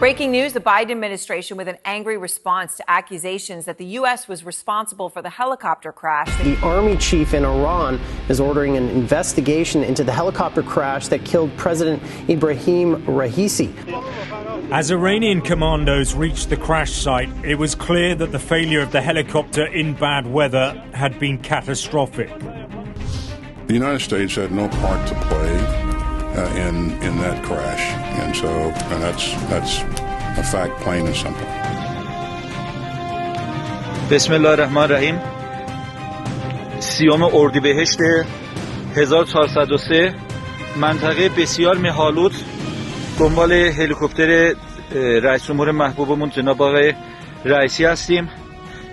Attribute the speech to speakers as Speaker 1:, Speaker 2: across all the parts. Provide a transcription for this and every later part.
Speaker 1: Breaking news, the Biden administration with an angry response to accusations that the U.S. was responsible for the helicopter crash.
Speaker 2: The army chief in Iran is ordering an investigation into the helicopter crash that killed President Ibrahim Raisi.
Speaker 3: As Iranian commandos reached the crash site, it was clear that the failure of the helicopter in bad weather had been catastrophic.
Speaker 4: The United States had no part to play in that crash, and that's a fact, plain and simple.
Speaker 5: بسم الله الرحمن الرحیم. 30 اردیبهشت 1403 منطقه بسیار مه‌آلود دنبال هلیکوپتر رئیس جمهور محبوبمون جناب آقای رئیسی هستیم.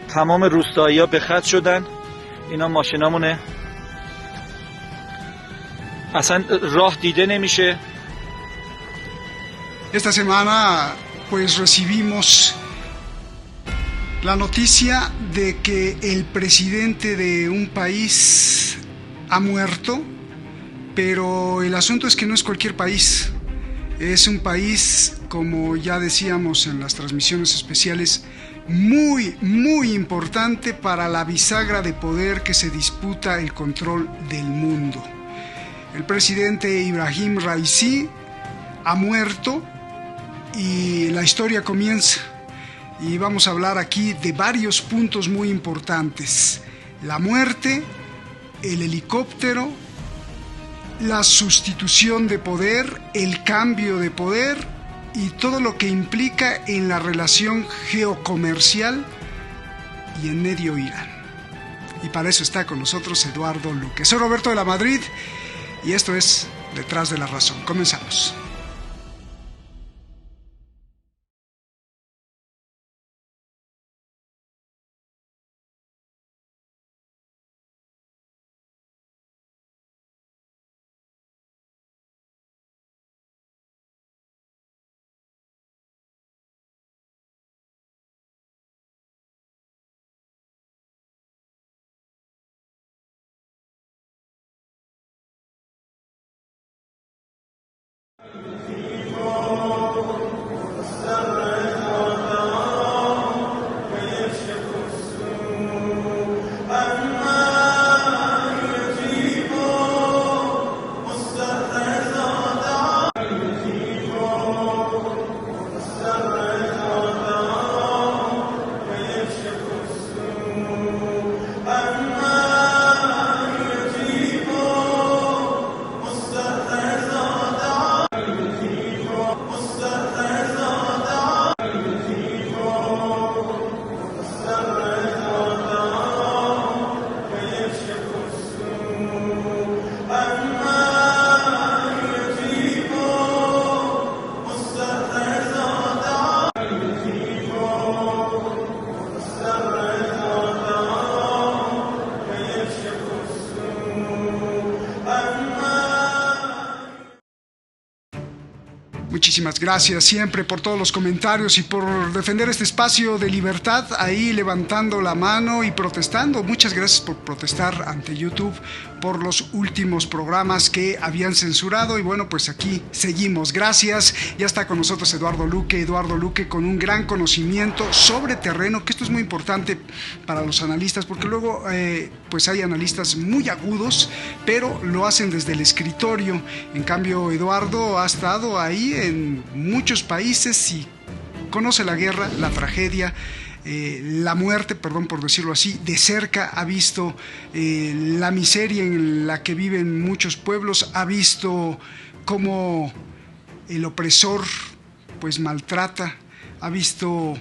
Speaker 5: تمام روستایی‌ها به خط شدن. اینا ماشینامونه. اصلا راه دیده نمیشه.
Speaker 6: Esta semana pues recibimos la noticia de que el presidente de un país ha muerto, pero el asunto es que no es cualquier país. Es un país, como ya decíamos en las transmisiones especiales, muy, muy importante para la bisagra de poder que se disputa el control del mundo. El presidente Ibrahim Raisi ha muerto y la historia comienza. Y vamos a hablar aquí de varios puntos muy importantes: la muerte, el helicóptero, la sustitución de poder, el cambio de poder y todo lo que implica en la relación geocomercial y en medio Irán. Y para eso está con nosotros Eduardo Luque. Soy Roberto de la Madrid y esto es Detrás de la Razón. Comenzamos. Muchísimas gracias siempre por todos los comentarios y por defender este espacio de libertad, ahí levantando la mano y protestando. Muchas gracias por protestar ante YouTube por los últimos programas que habían censurado y bueno, pues aquí seguimos. Gracias. Ya está con nosotros Eduardo Luque con un gran conocimiento sobre terreno, que esto es muy importante para los analistas porque luego pues hay analistas muy agudos, pero lo hacen desde el escritorio. En cambio, Eduardo ha estado ahí en muchos países y conoce la guerra, la tragedia, la muerte, perdón por decirlo así, de cerca. Ha visto la miseria en la que viven muchos pueblos, ha visto cómo el opresor pues maltrata, ha visto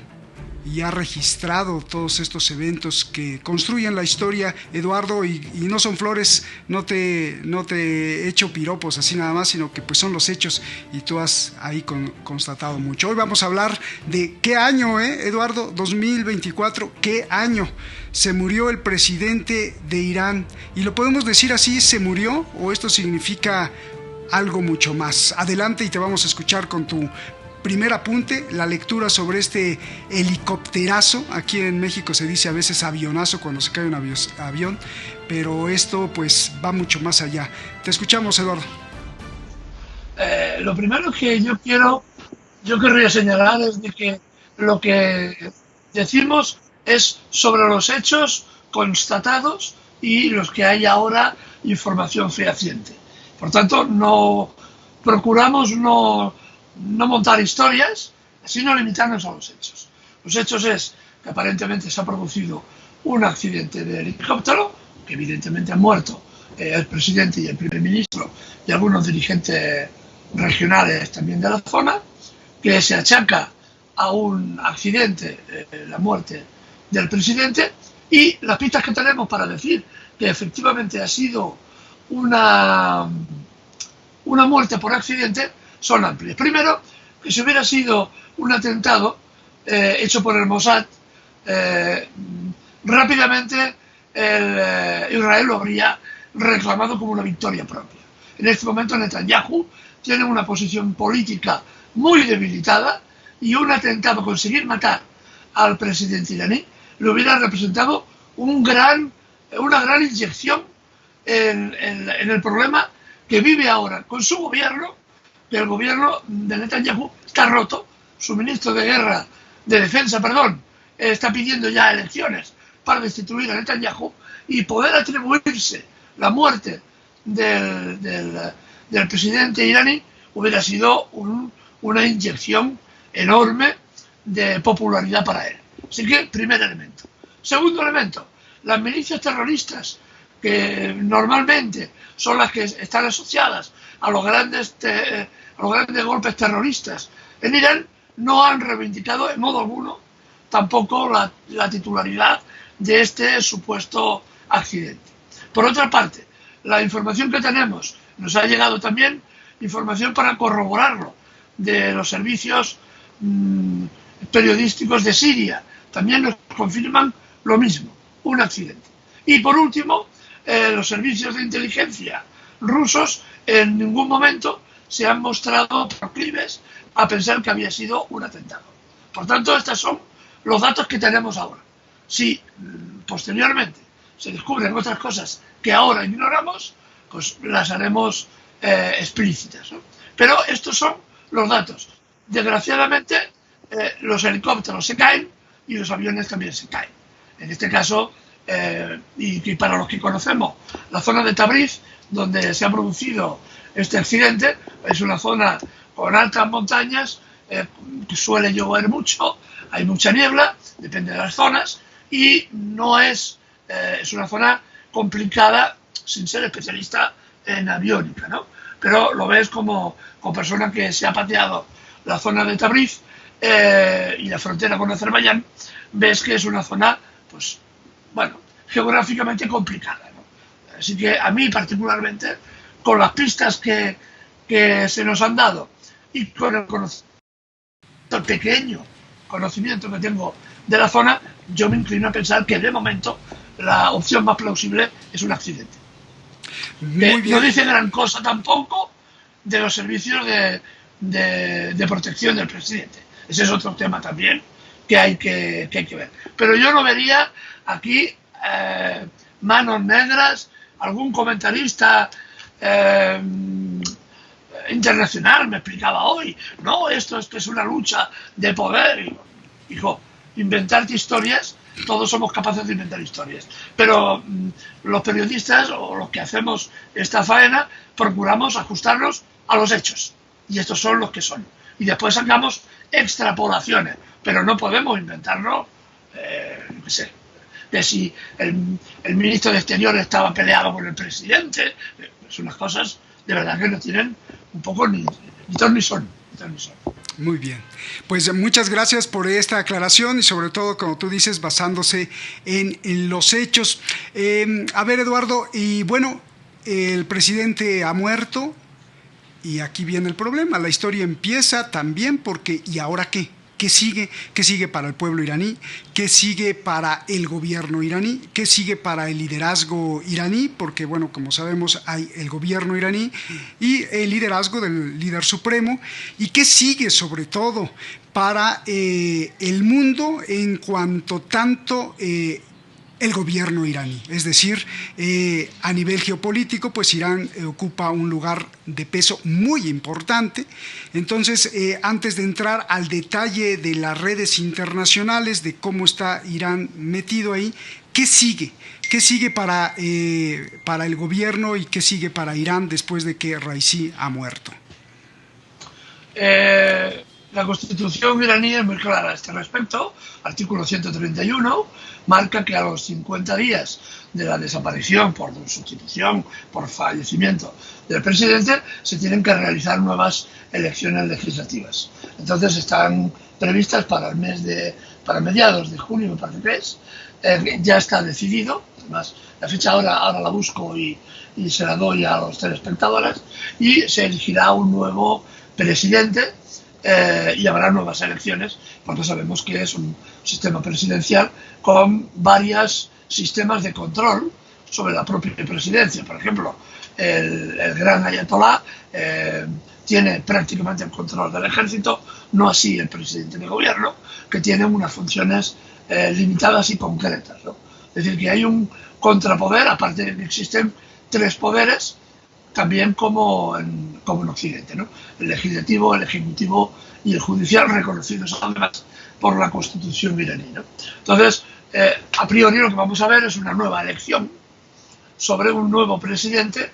Speaker 6: y ha registrado todos estos eventos que construyen la historia, Eduardo, y no son flores, no te echo piropos así nada más, sino que pues son los hechos y tú has ahí constatado mucho. Hoy vamos a hablar de qué año, Eduardo, 2024, qué año se murió el presidente de Irán, y lo podemos decir así, ¿se murió o esto significa algo mucho más? Adelante y te vamos a escuchar con tu primer apunte, la lectura sobre este helicópterazo. Aquí en México se dice a veces avionazo cuando se cae un avión, pero esto pues va mucho más allá. Te escuchamos, Eduardo.
Speaker 7: Lo primero que yo quiero yo querría señalar es de que lo que decimos es sobre los hechos constatados y los que hay ahora información fehaciente. Por tanto, procuramos no montar historias, sino limitarnos a los hechos. Los hechos es que aparentemente se ha producido un accidente de helicóptero, que evidentemente han muerto el presidente y el primer ministro y algunos dirigentes regionales también de la zona, que se achaca a un accidente, la muerte del presidente, y las pistas que tenemos para decir que efectivamente ha sido una muerte por accidente son amplias. Primero, que si hubiera sido un atentado hecho por el Mossad, rápidamente Israel lo habría reclamado como una victoria propia. En este momento Netanyahu tiene una posición política muy debilitada y un atentado, conseguir matar al presidente iraní, le hubiera representado una gran inyección en el problema que vive ahora con su gobierno, que el gobierno de Netanyahu está roto. Su ministro de Defensa, está pidiendo ya elecciones para destituir a Netanyahu y poder atribuirse la muerte del presidente iraní hubiera sido una inyección enorme de popularidad para él. Así que, primer elemento. Segundo elemento, las milicias terroristas, que normalmente son las que están asociadas a los grandes golpes terroristas en Irán, no han reivindicado en modo alguno tampoco la titularidad de este supuesto accidente. Por otra parte, la información que tenemos, nos ha llegado también información para corroborarlo de los servicios periodísticos de Siria, también nos confirman lo mismo, un accidente. Y por último, los servicios de inteligencia rusos en ningún momento se han mostrado proclives a pensar que había sido un atentado. Por tanto, estos son los datos que tenemos ahora. Si posteriormente se descubren otras cosas que ahora ignoramos, pues las haremos explícitas, ¿no? Pero estos son los datos. Desgraciadamente, los helicópteros se caen y los aviones también se caen. En este caso, y para los que conocemos la zona de Tabriz, donde se ha producido este accidente, es una zona con altas montañas, que suele llover mucho, hay mucha niebla, depende de las zonas, y no es una zona complicada sin ser especialista en aviónica, ¿no? Pero lo ves como persona que se ha pateado la zona de Tabriz y la frontera con Azerbaiyán, ves que es una zona, pues, bueno, geográficamente complicada, ¿no? Así que a mí particularmente, con las pistas que se nos han dado y con el pequeño conocimiento que tengo de la zona, yo me inclino a pensar que de momento la opción más plausible es un accidente. No dice gran cosa tampoco de los servicios de protección del presidente. Ese es otro tema también que hay que ver. Pero yo no vería aquí manos negras, algún comentarista internacional me explicaba hoy, no, esto es una lucha de poder. Hijo, inventarte historias, todos somos capaces de inventar historias, pero los periodistas o los que hacemos esta faena procuramos ajustarnos a los hechos, y estos son los que son, y después sacamos extrapolaciones, pero no podemos inventarnos, no sé, de si el ministro de Exteriores estaba peleado con el presidente. Son unas cosas de verdad que no tienen un poco ni ton ni son.
Speaker 6: Muy bien, pues muchas gracias por esta aclaración y sobre todo, como tú dices, basándose en los hechos. A ver, Eduardo, y bueno, el presidente ha muerto y aquí viene el problema. La historia empieza también porque ¿y ahora qué? ¿Qué sigue? ¿Qué sigue para el pueblo iraní? ¿Qué sigue para el gobierno iraní? ¿Qué sigue para el liderazgo iraní? Porque, bueno, como sabemos, hay el gobierno iraní y el liderazgo del líder supremo. ¿Y qué sigue, sobre todo, para el mundo en cuanto tanto el gobierno iraní. Es decir, a nivel geopolítico, pues Irán ocupa un lugar de peso muy importante. Entonces, antes de entrar al detalle de las redes internacionales, de cómo está Irán metido ahí, ¿qué sigue? ¿Qué sigue para el gobierno y qué sigue para Irán después de que Raisi ha muerto?
Speaker 7: La constitución iraní es muy clara a este respecto. Artículo 131 marca que a los 50 días de la desaparición por sustitución, por fallecimiento del presidente, se tienen que realizar nuevas elecciones legislativas. Entonces están previstas para mediados de junio, me parece que es. Ya está decidido. Además, la fecha ahora la busco y se la doy a los telespectadores, y se elegirá un nuevo presidente y habrá nuevas elecciones, porque sabemos que es un sistema presidencial con varios sistemas de control sobre la propia presidencia. Por ejemplo, el gran ayatolá tiene prácticamente el control del ejército, no así el presidente de gobierno, que tiene unas funciones limitadas y concretas, ¿no? Es decir, que hay un contrapoder, aparte de que existen tres poderes, también como en Occidente, ¿no? El legislativo, el ejecutivo y el judicial, reconocidos además por la Constitución iraní, ¿no? Entonces, a priori lo que vamos a ver es una nueva elección sobre un nuevo presidente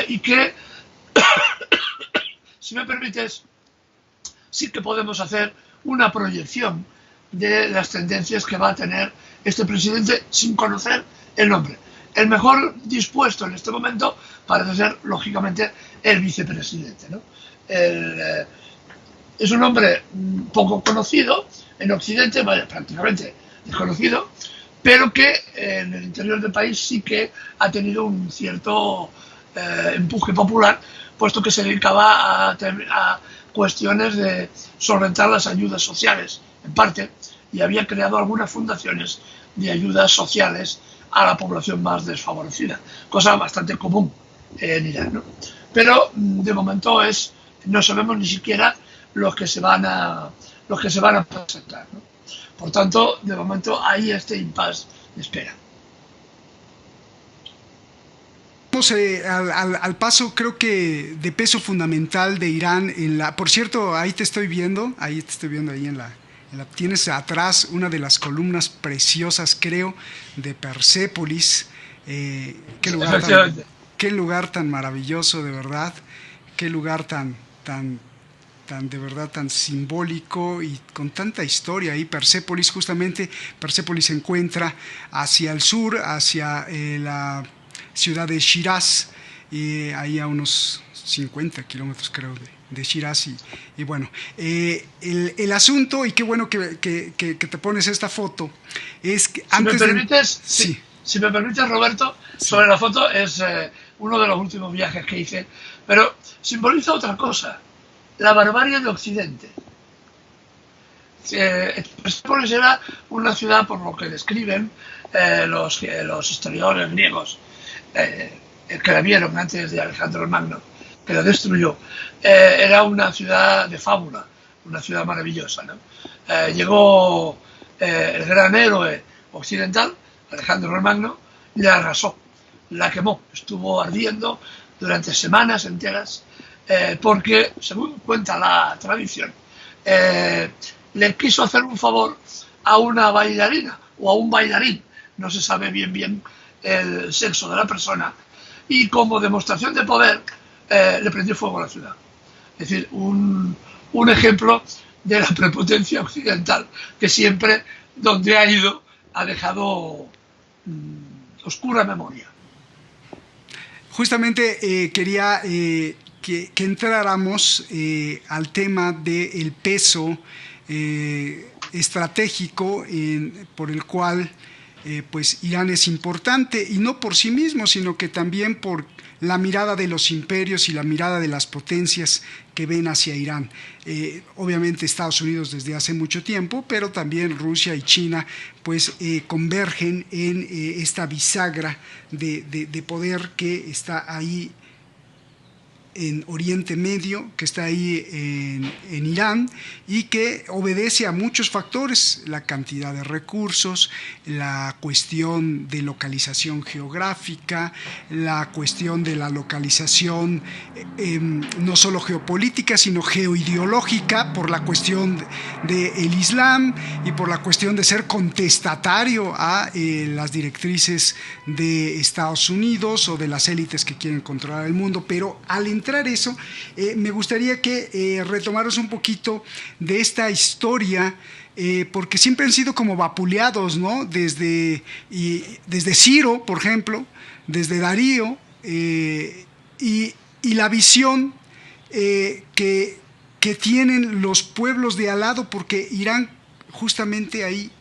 Speaker 7: y que, si me permites, sí que podemos hacer una proyección de las tendencias que va a tener este presidente sin conocer el nombre. El mejor dispuesto en este momento parece ser, lógicamente, el vicepresidente, ¿no? Es un hombre poco conocido en Occidente, vaya, prácticamente desconocido, pero que en el interior del país sí que ha tenido un cierto empuje popular, puesto que se dedicaba a cuestiones de solventar las ayudas sociales, en parte, y había creado algunas fundaciones de ayudas sociales a la población más desfavorecida, cosa bastante común en Irán, ¿no? Pero de momento no sabemos ni siquiera los que se van a presentar, ¿no? Por tanto, de momento hay este impasse de espera.
Speaker 6: Vamos al paso, creo que de peso fundamental de Irán por cierto, ahí te estoy viendo ahí tienes atrás una de las columnas preciosas, creo, de Persépolis. Qué lugar tan maravilloso, de verdad. Qué lugar tan de verdad tan simbólico y con tanta historia ahí. Persépolis se encuentra hacia el sur, hacia la ciudad de Shiraz, y ahí a unos 50 kilómetros, creo, de Shiraz. Y bueno, el asunto, y qué bueno que te pones esta foto, es que
Speaker 7: si me permites, Roberto, sobre la foto, es uno de los últimos viajes que hice, pero simboliza otra cosa: la barbarie de Occidente. Persépolis era una ciudad, por lo que describen los historiadores griegos que la vieron antes de Alejandro el Magno, que la destruyó. Era una ciudad de fábula, una ciudad maravillosa, ¿no? Llegó el gran héroe occidental, Alejandro el Magno, y la arrasó, la quemó, estuvo ardiendo durante semanas enteras, porque, según cuenta la tradición, le quiso hacer un favor a una bailarina o a un bailarín, no se sabe bien el sexo de la persona, y como demostración de poder le prendió fuego a la ciudad. Es decir, un ejemplo de la prepotencia occidental, que siempre, donde ha ido, ha dejado oscura memoria.
Speaker 6: Justamente quería que entráramos al tema del peso estratégico por el cual pues Irán es importante, y no por sí mismo, sino que también por la mirada de los imperios y la mirada de las potencias que ven hacia Irán. Obviamente Estados Unidos desde hace mucho tiempo, pero también Rusia y China pues convergen en esta bisagra de poder que está ahí en Oriente Medio, que está ahí en Irán, y que obedece a muchos factores: la cantidad de recursos, la cuestión de localización geográfica, la cuestión de la localización no solo geopolítica, sino geoideológica, por la cuestión del Islam y por la cuestión de ser contestatario a las directrices de Estados Unidos o de las élites que quieren controlar el mundo. Pero al entrar eso, me gustaría que retomaros un poquito de esta historia, porque siempre han sido como vapuleados, ¿no? Desde Ciro, por ejemplo, desde Darío, y la visión que tienen los pueblos de al lado, porque Irán, justamente ahí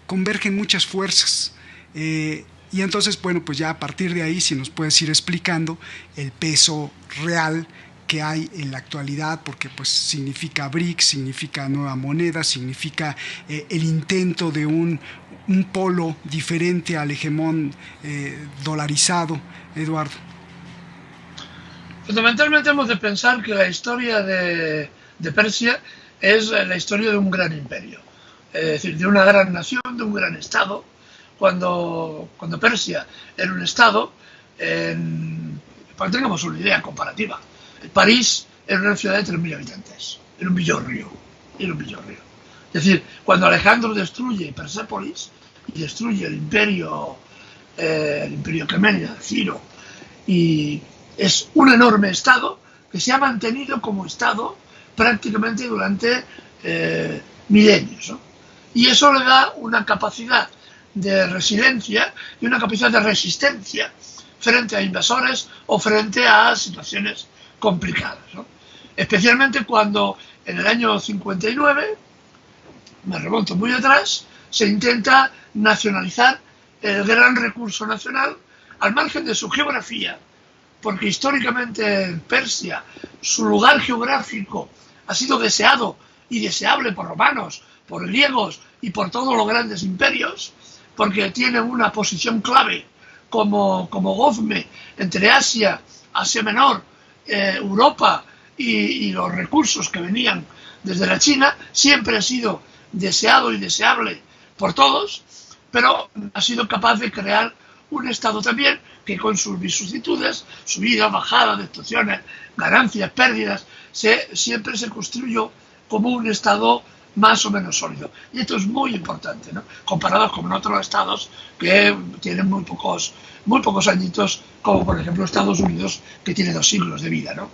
Speaker 6: convergen muchas fuerzas. Y entonces, bueno, pues ya a partir de ahí, si nos puedes ir explicando el peso real que hay en la actualidad, porque pues significa BRICS, significa nueva moneda, significa el intento de un polo diferente al hegemón dolarizado. Eduardo.
Speaker 7: Fundamentalmente hemos de pensar que la historia de Persia es la historia de un gran imperio, es decir, de una gran nación, de un gran estado. Cuando Persia era un estado, para que tengamos una idea comparativa, París era una ciudad de 3.000 habitantes, era un villorrio. Es decir, cuando Alejandro destruye Persépolis y destruye el imperio Aquemenida, Ciro, y es un enorme estado que se ha mantenido como estado prácticamente durante milenios, ¿no? Y eso le da una capacidad de resiliencia y una capacidad de resistencia frente a invasores o frente a situaciones complicadas, ¿no? Especialmente cuando en el año 59, me remonto muy atrás, se intenta nacionalizar el gran recurso nacional al margen de su geografía, porque históricamente en Persia su lugar geográfico ha sido deseado y deseable por romanos, por griegos y por todos los grandes imperios, porque tiene una posición clave como gozne entre Asia Menor, Europa y los recursos que venían desde la China. Siempre ha sido deseado y deseable por todos, pero ha sido capaz de crear un estado también que, con sus vicisitudes, subida, bajada, destrucciones, ganancias, pérdidas, siempre se construyó como un estado más o menos sólido. Y esto es muy importante, ¿no? Comparado con otros estados que tienen muy pocos añitos, como por ejemplo Estados Unidos, que tiene 2 siglos de vida, ¿no?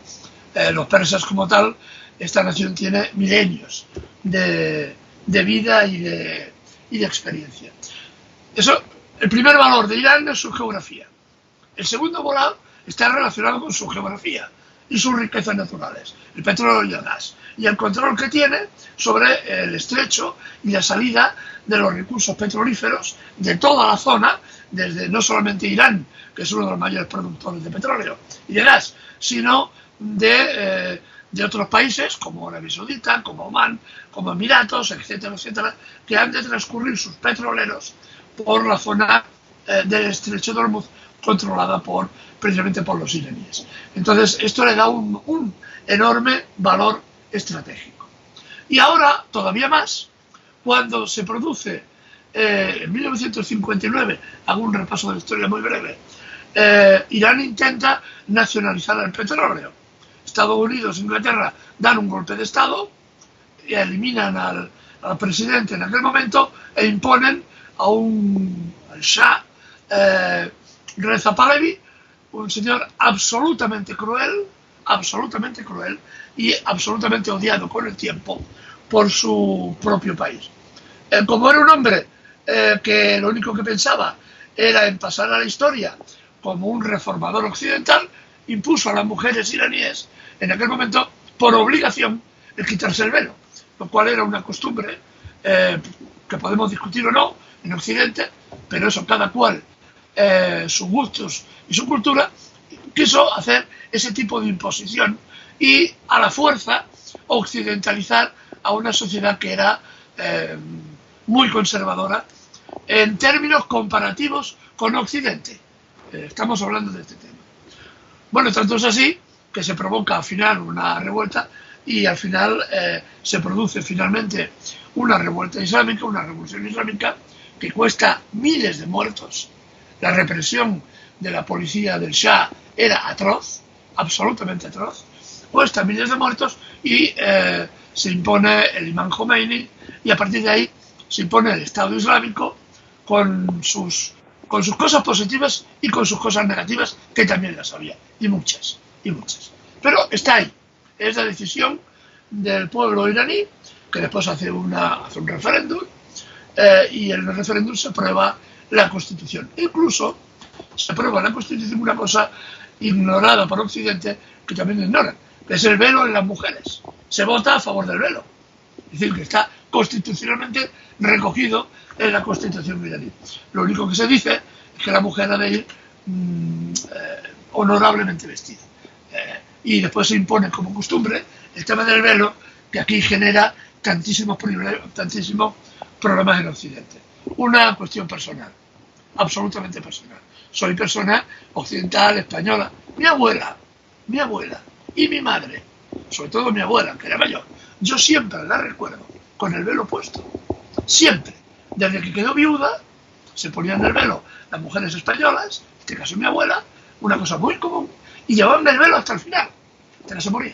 Speaker 7: Los persas como tal, esta nación tiene milenios de vida y de experiencia. Eso, el primer valor de Irán es su geografía. El segundo valor está relacionado con su geografía y sus riquezas naturales, el petróleo y el gas, y el control que tiene sobre el estrecho y la salida de los recursos petrolíferos de toda la zona, desde no solamente Irán, que es uno de los mayores productores de petróleo y de gas, sino de otros países como Arabia Saudita, como Omán, como Emiratos, etcétera, etcétera, que han de transcurrir sus petroleros por la zona del estrecho de Hormuz, controlada precisamente por los iraníes. Entonces, esto le da un enorme valor estratégico. Y ahora, todavía más, cuando se produce en 1959, hago un repaso de la historia muy breve, Irán intenta nacionalizar el petróleo. Estados Unidos e Inglaterra dan un golpe de Estado y eliminan al presidente en aquel momento e imponen al Shah Reza Pahlavi, un señor absolutamente cruel y absolutamente odiado con el tiempo por su propio país. Como era un hombre que lo único que pensaba era en pasar a la historia como un reformador occidental, impuso a las mujeres iraníes en aquel momento por obligación el quitarse el velo, lo cual era una costumbre que podemos discutir o no en Occidente, pero eso cada cual sus gustos y su cultura quiso hacer ese tipo de imposición y a la fuerza occidentalizar a una sociedad que era muy conservadora en términos comparativos con Occidente. Estamos hablando de este tema. Bueno, tanto es así que se provoca al final una revuelta y al final se produce finalmente una revuelta islámica, una revolución islámica que cuesta miles de muertos. La represión de la policía del Shah era atroz, absolutamente atroz, cuesta miles de muertos y se impone el imán Khomeini y a partir de ahí se impone el Estado Islámico con sus cosas positivas y con sus cosas negativas, que también las había, y muchas. Pero está ahí, es la decisión del pueblo iraní, que después hace un referéndum, y en el referéndum se aprueba la Constitución. Incluso se aprueba la Constitución una cosa ignorada por Occidente, que también ignoran, que es el velo en las mujeres. Se vota a favor del velo. Es decir, que está constitucionalmente recogido en la Constitución iraní. Lo único que se dice es que la mujer ha de ir honorablemente vestida. Y después se impone como costumbre el tema del velo, que aquí genera tantísimos problemas en Occidente. Una cuestión personal, absolutamente personal. Soy persona occidental, española. Mi abuela y mi madre, sobre todo mi abuela, que era mayor, yo siempre la recuerdo con el velo puesto. Siempre. Desde que quedó viuda, se ponían el velo las mujeres españolas, en este caso mi abuela, una cosa muy común, y llevaban el velo hasta el final, hasta que se moría.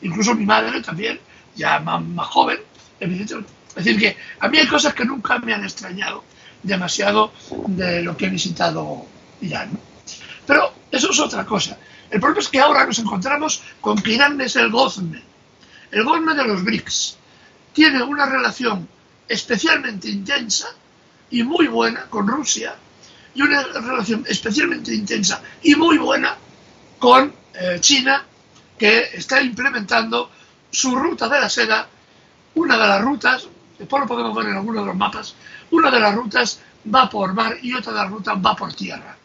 Speaker 7: Incluso mi madre también, ya más joven, evidentemente. Es decir, que a mí hay cosas que nunca me han extrañado demasiado de lo que he visitado Irán, ¿no? Pero eso es otra cosa. El problema es que ahora nos encontramos con que Irán es el gozne de los BRICS. Tiene una relación especialmente intensa y muy buena con Rusia y una relación especialmente intensa y muy buena con China, que está implementando su ruta de la seda. Una de las rutas, después lo podemos ver en algunos de los mapas, una de las rutas va por mar y otra de las rutas va por tierra.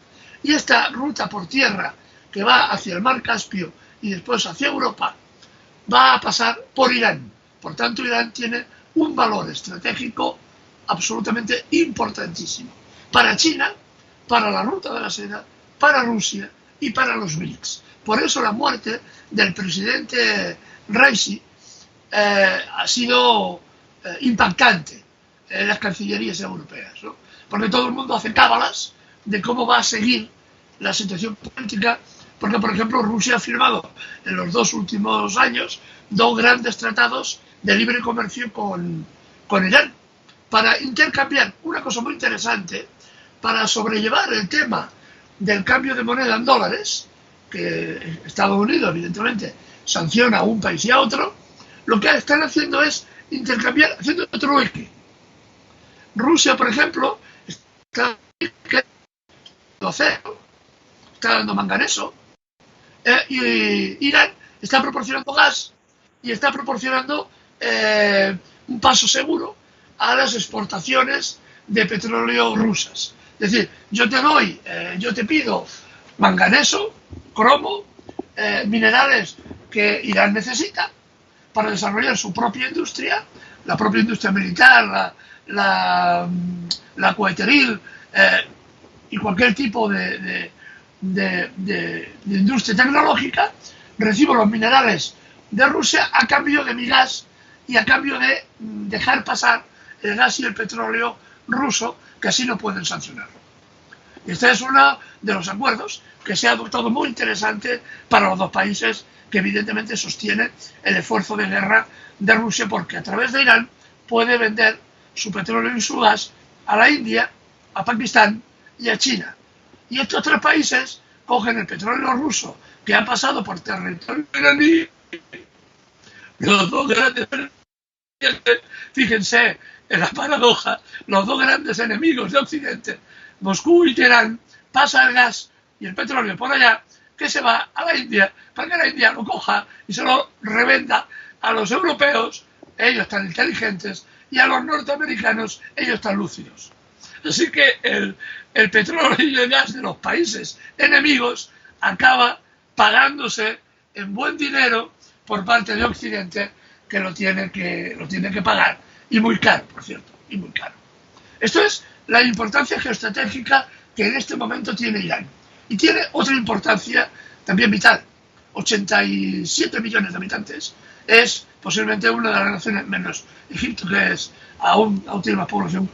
Speaker 7: Y esta ruta por tierra, que va hacia el mar Caspio y después hacia Europa, va a pasar por Irán. Por tanto, Irán tiene un valor estratégico absolutamente importantísimo para China, para la ruta de la seda, para Rusia y para los BRICS. Por eso la muerte del presidente Raisi ha sido impactante en las cancillerías europeas, ¿no? Porque todo el mundo hace cábalas de cómo va a seguir la situación política, porque, por ejemplo, Rusia ha firmado en los 2 últimos años 2 grandes tratados de libre comercio con Irán, para intercambiar una cosa muy interesante, para sobrellevar el tema del cambio de moneda en dólares, que Estados Unidos, evidentemente, sanciona a un país y a otro. Lo que están haciendo es intercambiar, haciendo trueque. Rusia, por ejemplo, está dando acero, está dando manganeso, y Irán está proporcionando gas y está proporcionando un paso seguro a las exportaciones de petróleo rusas. Es decir, yo te pido manganeso, cromo, minerales que Irán necesita para desarrollar su propia industria, la propia industria militar, la coheteril y cualquier tipo de industria tecnológica. Recibo los minerales de Rusia a cambio de mi gas y a cambio de dejar pasar el gas y el petróleo ruso, que así no pueden sancionarlo. Y este es uno de los acuerdos que se ha adoptado, muy interesante para los 2 países, que evidentemente sostienen el esfuerzo de guerra de Rusia, porque a través de Irán puede vender su petróleo y su gas a la India, a Pakistán y a China. Y estos 3 países cogen el petróleo ruso que ha pasado por territorio iraní. Los 2 grandes, fíjense en la paradoja, los 2 grandes enemigos de Occidente, Moscú y Teherán, pasa el gas y el petróleo por allá, que se va a la India, para que la India lo coja y se lo revenda a los europeos, ellos tan inteligentes, y a los norteamericanos, ellos tan lúcidos. Así que el petróleo y el gas de los países enemigos acaba pagándose en buen dinero por parte de Occidente, que lo tiene que pagar, y muy caro, por cierto, y muy caro. Esto es la importancia geoestratégica que en este momento tiene Irán. Y tiene otra importancia también vital. 87 millones de habitantes, es posiblemente una de las naciones, menos Egipto, que es aún tiene más población,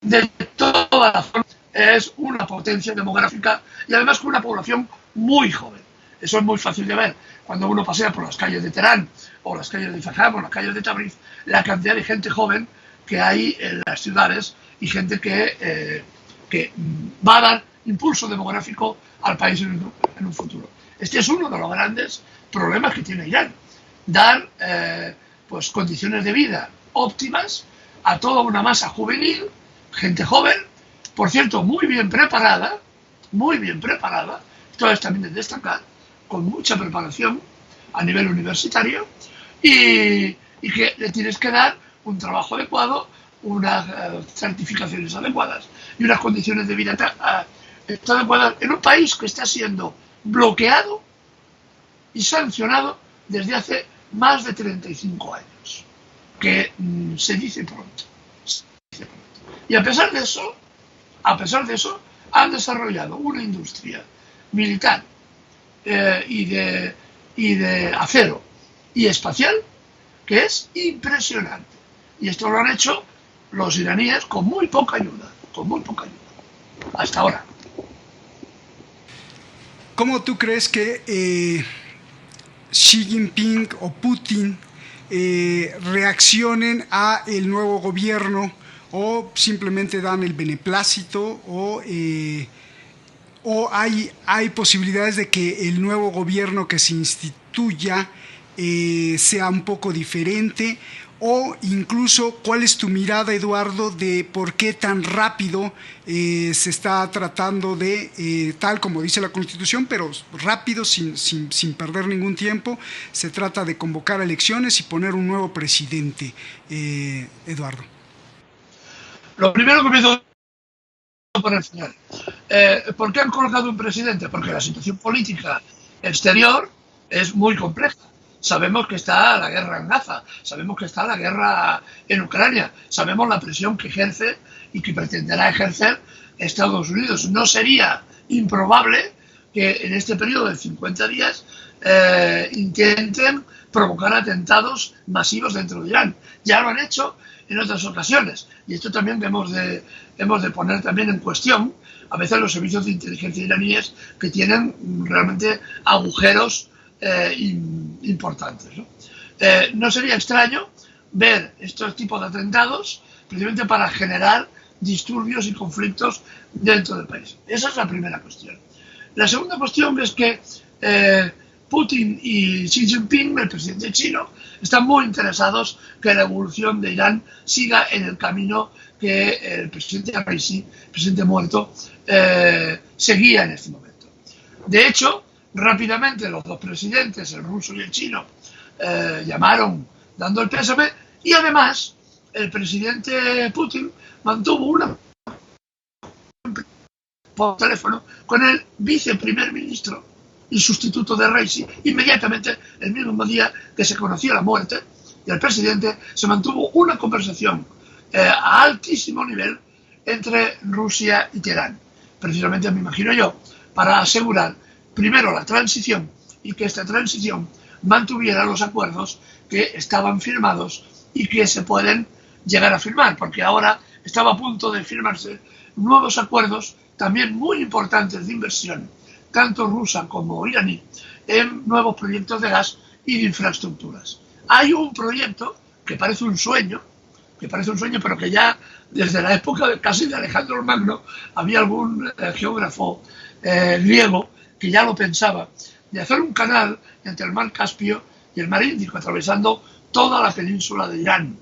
Speaker 7: de toda la zona. Es una potencia demográfica y además con una población muy joven. Eso es muy fácil de ver cuando uno pasea por las calles de Teherán o las calles de Fajam o las calles de Tabriz, la cantidad de gente joven que hay en las ciudades y gente que va a dar impulso demográfico al país en un futuro. Este es uno de los grandes problemas que tiene Irán, dar pues condiciones de vida óptimas a toda una masa juvenil, gente joven, por cierto, muy bien preparada, esto es también de destacar, con mucha preparación a nivel universitario y que le tienes que dar un trabajo adecuado, unas certificaciones adecuadas y unas condiciones de vida adecuadas en un país que está siendo bloqueado y sancionado desde hace más de 35 años, que se dice pronto. Y a pesar de eso, han desarrollado una industria militar y de acero y espacial que es impresionante. Y esto lo han hecho los iraníes con muy poca ayuda, hasta ahora.
Speaker 6: ¿Cómo tú crees que Xi Jinping o Putin reaccionen a el nuevo gobierno, o simplemente dan el beneplácito, o hay posibilidades de que el nuevo gobierno que se instituya sea un poco diferente? O incluso, ¿cuál es tu mirada, Eduardo, de por qué tan rápido se está tratando de, tal como dice la Constitución, pero rápido, sin perder ningún tiempo, se trata de convocar elecciones y poner un nuevo presidente, Eduardo?
Speaker 7: Lo primero que empiezo por el final. ¿Por qué han colocado un presidente? Porque la situación política exterior es muy compleja. Sabemos que está la guerra en Gaza, sabemos que está la guerra en Ucrania, sabemos la presión que ejerce y que pretenderá ejercer Estados Unidos. No sería improbable que en este periodo de 50 días intenten provocar atentados masivos dentro de Irán. Ya lo han hecho en otras ocasiones y esto también hemos de poner también en cuestión a veces los servicios de inteligencia iraníes, que tienen realmente agujeros importantes, ¿no? No sería extraño ver estos tipos de atentados precisamente para generar disturbios y conflictos dentro del país. Esa es la primera cuestión. La segunda cuestión es que Putin y Xi Jinping, el presidente chino, están muy interesados que la evolución de Irán siga en el camino que el presidente Raisi, presidente muerto, seguía en este momento. De hecho, rápidamente los dos presidentes, el ruso y el chino, llamaron dando el pésame, y además el presidente Putin mantuvo una por teléfono con el viceprimer ministro y sustituto de Raisi inmediatamente el mismo día que se conoció la muerte, y el presidente se mantuvo una conversación a altísimo nivel entre Rusia y Teherán, precisamente me imagino yo, para asegurar primero la transición y que esta transición mantuviera los acuerdos que estaban firmados y que se pueden llegar a firmar, porque ahora estaba a punto de firmarse nuevos acuerdos también muy importantes de inversión, tanto rusa como iraní, en nuevos proyectos de gas y de infraestructuras. Hay un proyecto que parece un sueño, pero que ya desde la época casi de Alejandro el Magno había algún geógrafo griego que ya lo pensaba, de hacer un canal entre el mar Caspio y el mar Índico, atravesando toda la península de Irán.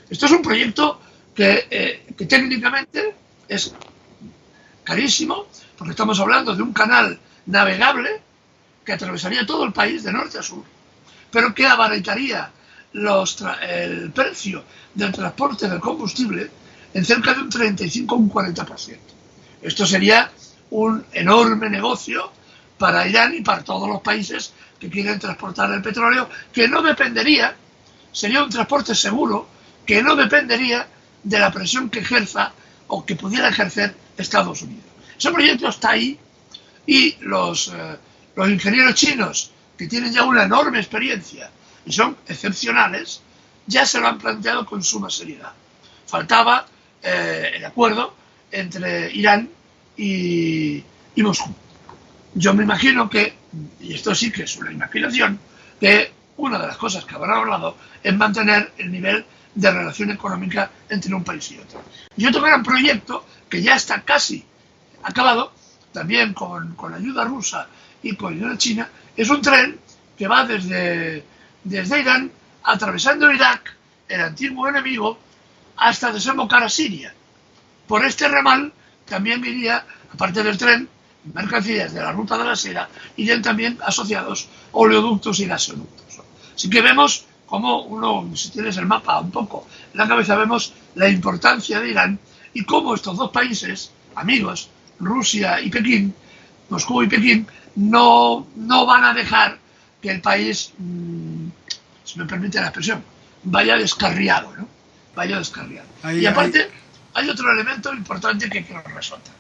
Speaker 7: Esto es un proyecto que técnicamente es carísimo, porque estamos hablando de un canal navegable que atravesaría todo el país de norte a sur, pero que abarataría el precio del transporte del combustible en cerca de un 35 o un 40%. Esto sería un enorme negocio para Irán y para todos los países que quieren transportar el petróleo, que no dependería, sería un transporte seguro, que no dependería de la presión que ejerza o que pudiera ejercer Estados Unidos. Ese proyecto está ahí y los Los ingenieros chinos, que tienen ya una enorme experiencia y son excepcionales, ya se lo han planteado con suma seriedad. Faltaba el acuerdo entre Irán y Moscú. Yo me imagino que, y esto sí que es una imaginación, que una de las cosas que habrán hablado es mantener el nivel de relación económica entre un país y otro. Y otro gran proyecto, que ya está casi acabado, también con ayuda rusa y con ayuda china, es un tren que va desde Irán, atravesando Irak, el antiguo enemigo, hasta desembocar a Siria. Por este ramal también iría, aparte del tren, mercancías de la ruta de la seda, irían también asociados oleoductos y gasoductos. Así que vemos como uno, si tienes el mapa un poco en la cabeza, vemos la importancia de Irán y cómo estos dos países, amigos, Rusia y Pekín, Moscú y Pekín, no van a dejar que el país, si me permite la expresión, vaya descarriado, ¿no? Vaya descarriado. Y aparte, hay otro elemento importante que quiero resaltar.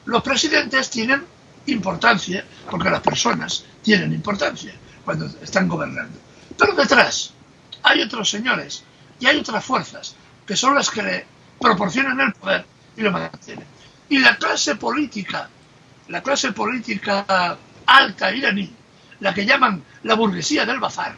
Speaker 7: Los presidentes tienen importancia, porque las personas tienen importancia cuando están gobernando. Pero detrás hay otros señores y hay otras fuerzas que son las que le proporcionan el poder y lo mantienen. Y la clase política alta iraní, la que llaman la burguesía del bazar,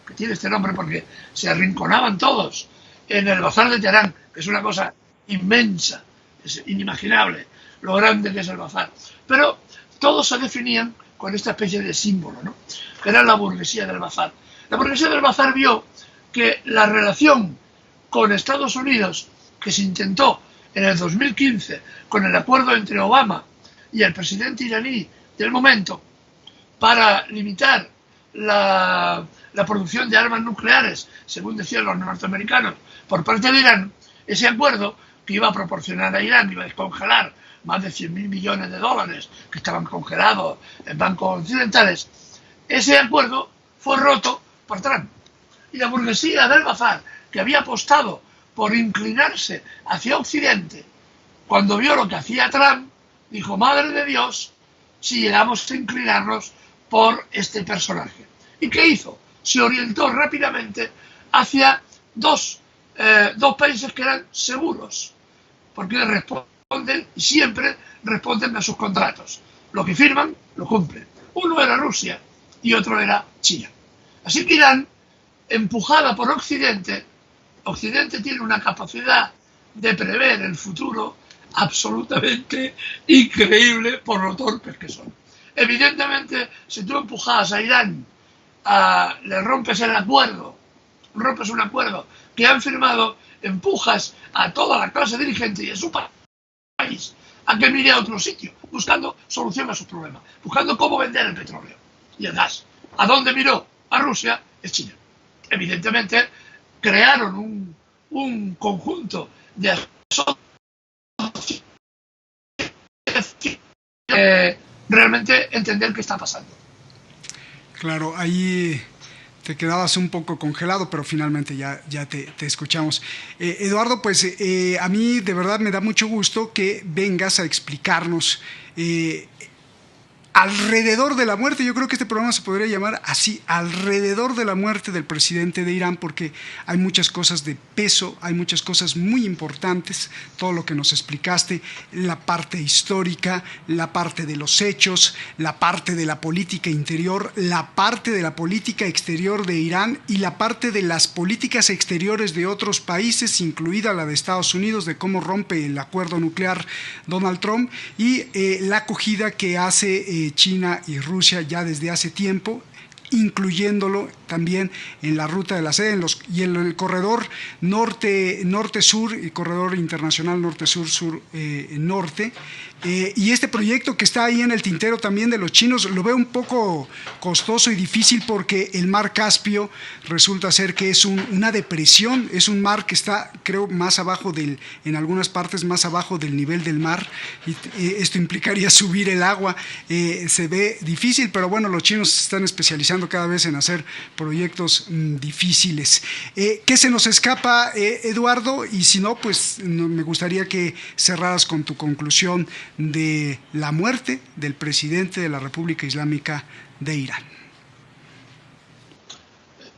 Speaker 7: que tiene este nombre porque se arrinconaban todos en el bazar de Teherán, que es una cosa inmensa, es inimaginable lo grande que es el bazar. Pero todos se definían con esta especie de símbolo, ¿no? Que era la burguesía del bazar. La burguesía del bazar vio que la relación con Estados Unidos, que se intentó en el 2015 con el acuerdo entre Obama y el presidente iraní del momento para limitar la producción de armas nucleares, según decían los norteamericanos, por parte de Irán, ese acuerdo que iba a proporcionar a Irán, iba a descongelar más de 100.000 millones de dólares que estaban congelados en bancos occidentales, ese acuerdo fue roto por Trump. Y la burguesía del bazar, que había apostado por inclinarse hacia Occidente, cuando vio lo que hacía Trump, dijo, madre de Dios, si llegamos a inclinarnos por este personaje. ¿Y qué hizo? Se orientó rápidamente hacia dos países que eran seguros, porque responden y siempre responden a sus contratos. Lo que firman, lo cumplen. Uno era Rusia y otro era China. Así que Irán, empujada por Occidente tiene una capacidad de prever el futuro absolutamente increíble por lo torpes que son. Evidentemente, si tú empujas a Irán, le rompes un acuerdo que han firmado, empujas a toda la clase dirigente y a su país a que mire a otro sitio, buscando solución a sus problemas, buscando cómo vender el petróleo y el gas. ¿A dónde miró? A Rusia, es China. Evidentemente, crearon un conjunto de realmente entender qué está pasando.
Speaker 6: Claro, ahí te quedabas un poco congelado, pero finalmente ya te escuchamos. Eduardo, pues a mí de verdad me da mucho gusto que vengas a explicarnos alrededor de la muerte. Yo creo que este programa se podría llamar así, alrededor de la muerte del presidente de Irán, porque hay muchas cosas de peso, hay muchas cosas muy importantes, todo lo que nos explicaste, la parte histórica, la parte de los hechos, la parte de la política interior, la parte de la política exterior de Irán y la parte de las políticas exteriores de otros países, incluida la de Estados Unidos, de cómo rompe el acuerdo nuclear Donald Trump y la acogida que hace China y Rusia ya desde hace tiempo, incluyéndolo también en la ruta de la seda y en el corredor norte-sur, el corredor internacional norte-sur-norte. Y este proyecto que está ahí en el tintero también de los chinos lo veo un poco costoso y difícil porque el mar Caspio resulta ser que es una depresión, es un mar que está, creo, más abajo en algunas partes más abajo del nivel del mar, y esto implicaría subir el agua. Se ve difícil, pero bueno, los chinos se están especializando cada vez en hacer proyectos difíciles. ¿Qué se nos escapa, Eduardo? Y si no, pues me gustaría que cerraras con tu conclusión de la muerte del presidente de la República Islámica de Irán.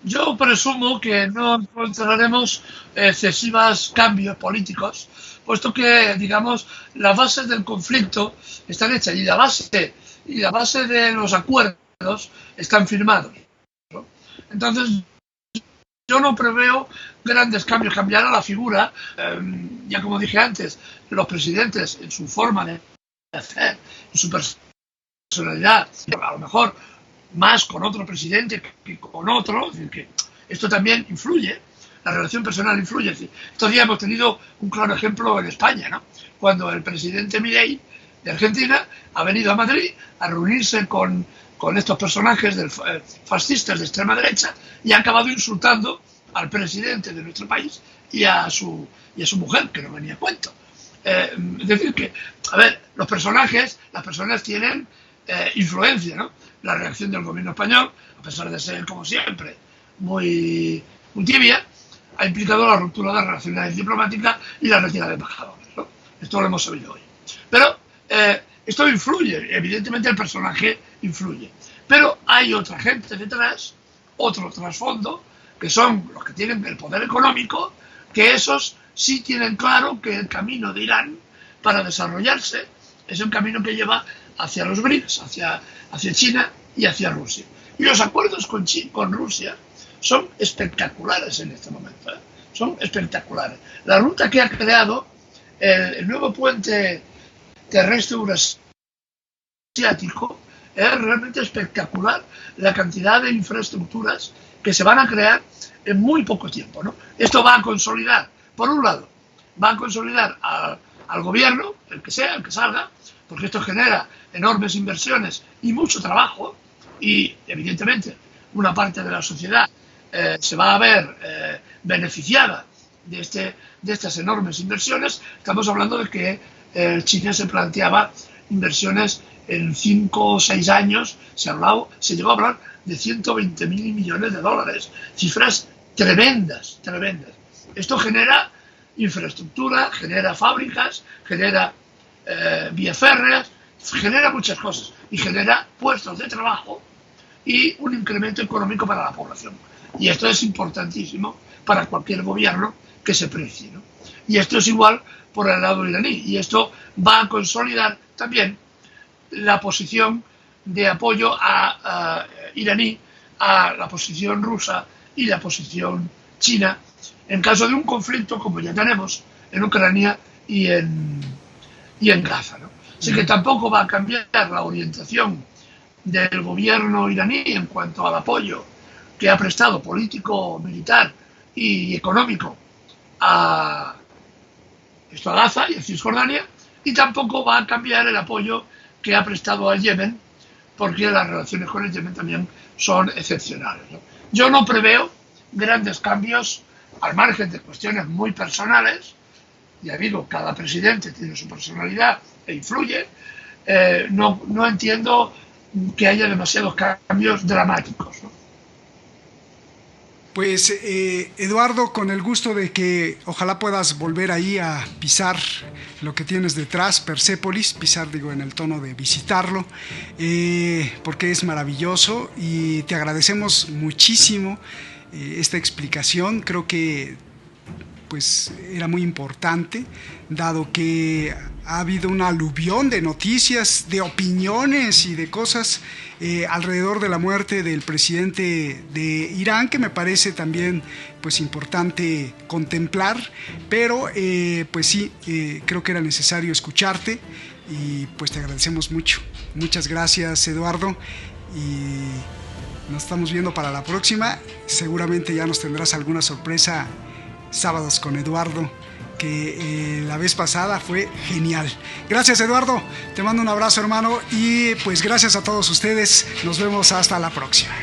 Speaker 7: Yo presumo que no encontraremos excesivos cambios políticos, puesto que, digamos, las bases del conflicto están hechas y la base de los acuerdos están firmados, ¿no? Entonces, yo no preveo grandes cambios. Cambiará la figura, ya como dije antes, los presidentes en su forma de hacer, en su personalidad, a lo mejor más con otro presidente que con otro, es decir, que esto también influye, la relación personal influye. Es decir, estos días hemos tenido un claro ejemplo en España, ¿no? Cuando el presidente Milei de Argentina ha venido a Madrid a reunirse con estos personajes fascistas de extrema derecha y ha acabado insultando al presidente de nuestro país y a su mujer, que no venía a cuento. Es decir, que, a ver, las personas tienen influencia, ¿no? La reacción del gobierno español, a pesar de ser, como siempre, muy tibia, ha implicado la ruptura de las relaciones diplomáticas y la retirada de embajadores, ¿no? Esto lo hemos sabido hoy. Pero esto influye, evidentemente el personaje influye. Pero hay otra gente detrás, otro trasfondo, que son los que tienen el poder económico, que esos sí tienen claro que el camino de Irán para desarrollarse es un camino que lleva hacia los BRICS, hacia China y hacia Rusia. Y los acuerdos con Rusia son espectaculares en este momento, ¿eh? Son espectaculares. La ruta que ha creado el nuevo puente terrestre eurasiático es realmente espectacular, la cantidad de infraestructuras que se van a crear en muy poco tiempo, ¿no? Esto va a consolidar, por un lado, va a consolidar al gobierno, el que sea, el que salga, porque esto genera enormes inversiones y mucho trabajo, y evidentemente una parte de la sociedad se va a ver beneficiada de estas enormes inversiones. Estamos hablando de que China se planteaba inversiones en 5 o 6 años, se llegó a hablar de 120.000 millones de dólares, cifras tremendas. Esto genera infraestructura, genera fábricas, genera vías férreas, genera muchas cosas y genera puestos de trabajo y un incremento económico para la población. Y esto es importantísimo para cualquier gobierno que se precie, ¿no? Y esto es igual por el lado iraní, y esto va a consolidar también la posición de apoyo iraní a la posición rusa y la posición china en caso de un conflicto como ya tenemos en Ucrania y en Gaza, ¿no? Así que tampoco va a cambiar la orientación del gobierno iraní en cuanto al apoyo que ha prestado político, militar y económico a Gaza y a Cisjordania, y tampoco va a cambiar el apoyo que ha prestado al Yemen, porque las relaciones con el Yemen también son excepcionales, ¿no? Yo no preveo grandes cambios al margen de cuestiones muy personales. Ya digo, cada presidente tiene su personalidad e influye. No entiendo que haya demasiados cambios dramáticos, ¿no?
Speaker 6: Pues Eduardo, con el gusto de que ojalá puedas volver ahí a pisar lo que tienes detrás, Persépolis, pisar digo en el tono de visitarlo, porque es maravilloso, y te agradecemos muchísimo esta explicación. Creo que pues era muy importante, dado que ha habido una aluvión de noticias, de opiniones y de cosas alrededor de la muerte del presidente de Irán, que me parece también pues importante contemplar, pero pues sí, creo que era necesario escucharte, y pues te agradecemos mucho. Muchas gracias, Eduardo, y nos estamos viendo para la próxima. Seguramente ya nos tendrás alguna sorpresa. Sábados con Eduardo, que la vez pasada fue genial. Gracias, Eduardo, te mando un abrazo, hermano, y pues gracias a todos ustedes. Nos vemos hasta la próxima.